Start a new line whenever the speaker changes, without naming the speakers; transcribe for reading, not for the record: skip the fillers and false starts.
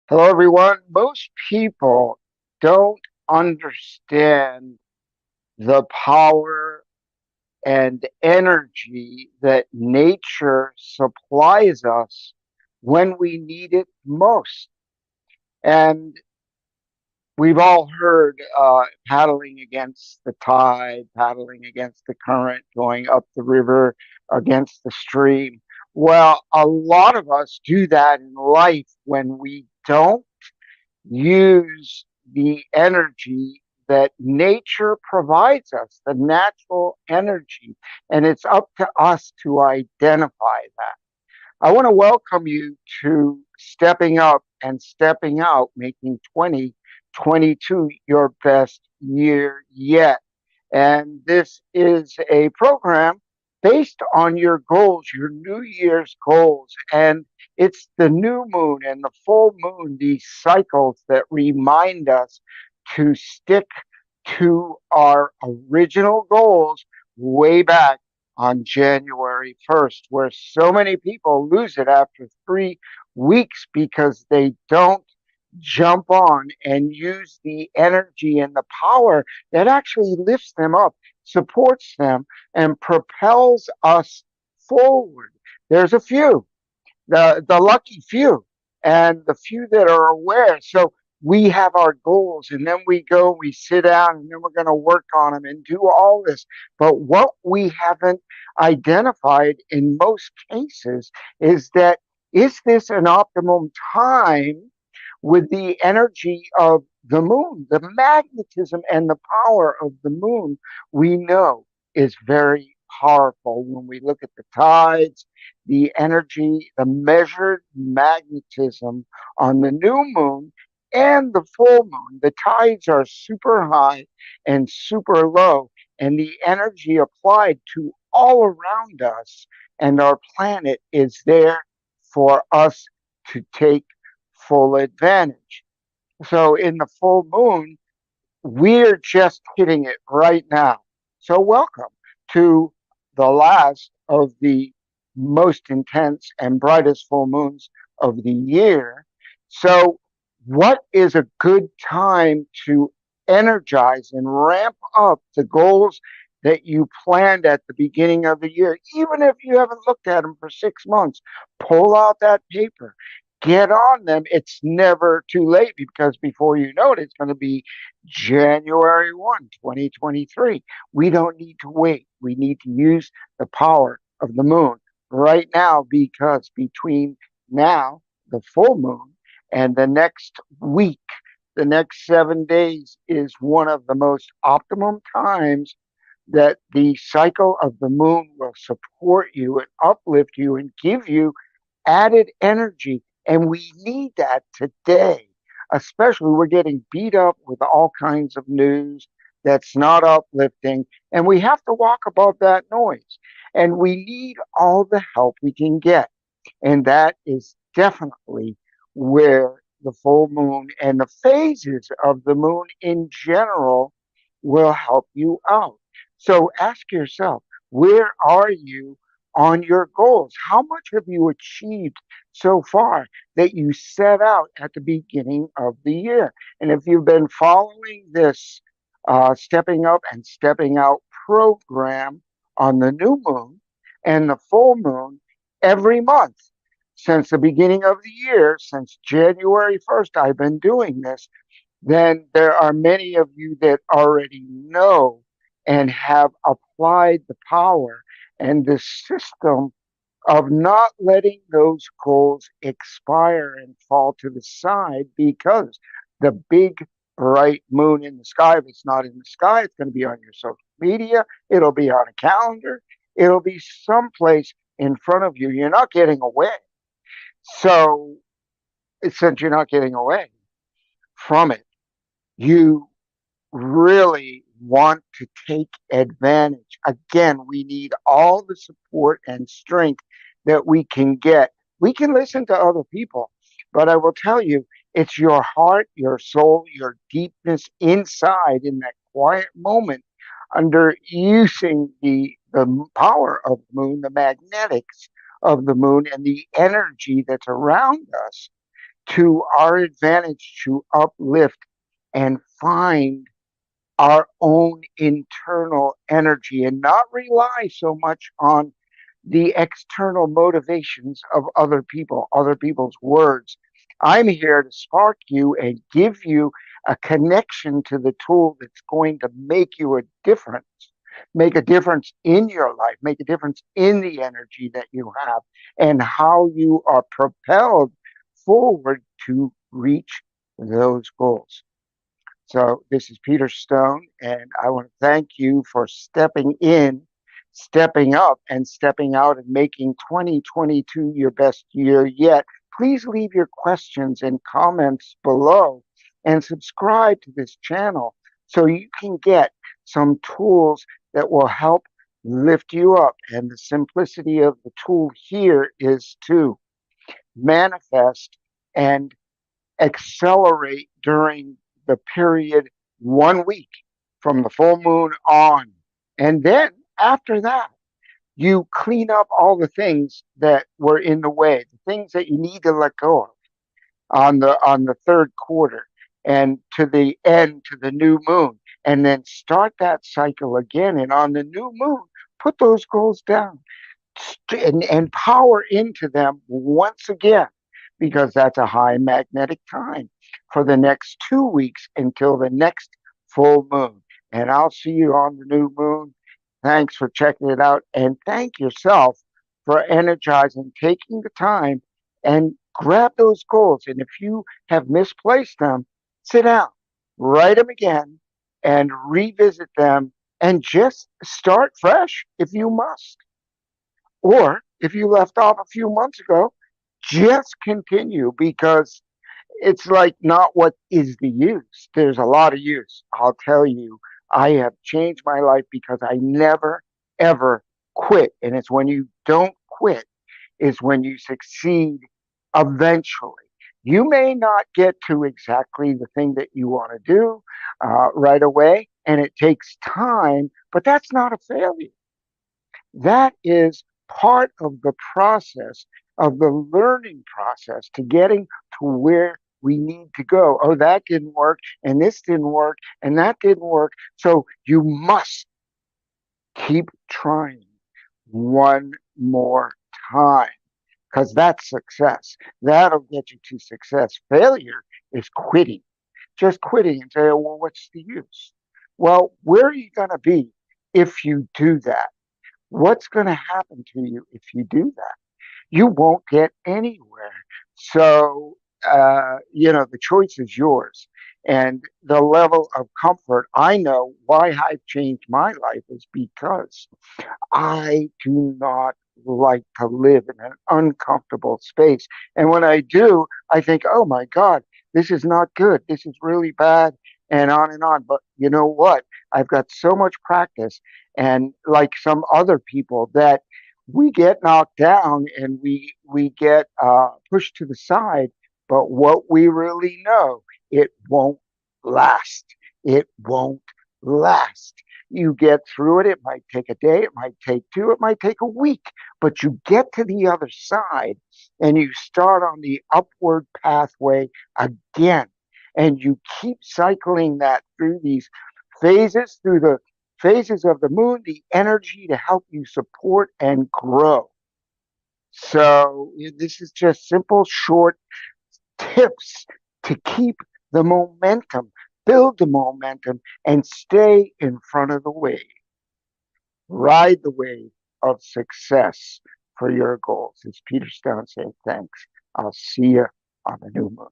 Hello, everyone. Most people don't understand the power and energy that nature supplies us when we need it most. And we've all heard paddling against the tide, paddling against the current, going up the river against the stream. Well, a lot of us do that in life when we don't use the energy that nature provides us, the natural energy. And it's up to us to identify that. I want to welcome you to Stepping Up and Stepping Out, making 2022 your best year yet. And this is a program based on your goals, your New Year's goals. And it's the new moon and the full moon, these cycles that remind us to stick to our original goals way back on January 1st, where so many people lose it after 3 weeks because they don't jump on and use the energy and the power that actually lifts them up, supports them, and propels us forward. There's a few, the lucky few, and the few that are aware. So we have our goals, and then we go, we sit down, and then we're going to work on them and do all this. But what we haven't identified in most cases is that, is this an optimum time with the energy of the moon? The magnetism and the power of the moon, we know, is very powerful when we look at the tides, the energy, the measured magnetism on the new moon and the full moon. The tides are super high and super low, and the energy applied to all around us and our planet is there for us to take full advantage. So in the full moon, we're just hitting it right now. So welcome to the last of the most intense and brightest full moons of the year. So what is a good time to energize and ramp up the goals that you planned at the beginning of the year? Even if you haven't looked at them for 6 months, pull out that paper, get on them. It's never too late because before you know it, it's going to be January 1, 2023. We don't need to wait. We need to use the power of the moon right now because between now, the full moon, and the next week, the next 7 days is one of the most optimum times that the cycle of the moon will support you and uplift you and give you added energy. And we need that today. Especially, we're getting beat up with all kinds of news that's not uplifting. And we have to walk above that noise. And we need all the help we can get. And that is definitely where the full moon and the phases of the moon in general will help you out. So ask yourself, where are you on your goals? How much have you achieved so far that you set out at the beginning of the year? And if you've been following this Stepping Up and Stepping Out program on the new moon and the full moon every month since the beginning of the year, since January 1st, I've been doing this, then there are many of you that already know and have applied the power and the system of not letting those goals expire and fall to the side because the big bright moon in the sky, if it's not in the sky, it's going to be on your social media, it'll be on a calendar, it'll be someplace in front of you. You're not getting away. So, since you're not getting away from it, you really want to take advantage. Again, we need all the support and strength that we can get. We can listen to other people, but I will tell you, it's your heart, your soul, your deepness inside in that quiet moment under using the power of the moon, the magnetics of the moon, and the energy that's around us to our advantage to uplift and find our own internal energy and not rely so much on the external motivations of other people's words. I'm here to spark you and give you a connection to the tool that's going to make you a difference, make a difference in your life, make a difference in the energy that you have and how you are propelled forward to reach those goals. So this is Peter Stone, and I want to thank you for stepping in, stepping up, and stepping out and making 2022 your best year yet. Please leave your questions and comments below and subscribe to this channel so you can get some tools that will help lift you up. And the simplicity of the tool here is to manifest and accelerate during the period 1 week from the full moon on. And then after that, you clean up all the things that were in the way, the things that you need to let go of on the third quarter and to the end to the new moon. And then start that cycle again. And on the new moon, put those goals down and power into them once again, because that's a high magnetic time for the next 2 weeks until the next full moon. And I'll see you on the new moon. Thanks for checking it out. And thank yourself for energizing, taking the time and grab those goals. And if you have misplaced them, sit down, write them again, and revisit them and just start fresh if you must. Or if you left off a few months ago, just continue, because it's like not what is the use. There's a lot of use. I'll tell you, I have changed my life because I never, ever quit. And it's when you don't quit is when you succeed eventually. You may not get to exactly the thing that you want to do right away, and it takes time, but that's not a failure. That is part of the process, of the learning process to getting to where we need to go. Oh, that didn't work, and this didn't work, and that didn't work. So you must keep trying one more time, because that's success. That'll get you to success. Failure is quitting, just quitting and say, oh, well, what's the use? Well, where are you going to be if you do that? What's going to happen to you if you do that? You won't get anywhere. So, the choice is yours. And the level of comfort, I know why I've changed my life is because I do not like to live in an uncomfortable space. And when I do, I think, oh my God, this is not good. This is really bad, and on and on. But you know what? I've got so much practice. And like some other people, that we get knocked down and we get pushed to the side. But what we really know, it won't last. It won't last. You get through it. It might take a day, it might take two, it might take a week, but you get to the other side and you start on the upward pathway again. And you keep cycling that through these phases, through the phases of the moon, the energy to help you support and grow. So, this is just simple, short tips to keep the momentum, build the momentum, and stay in front of the wave. Ride the wave of success for your goals. It's Peter Stone saying thanks. I'll see you on the new moon.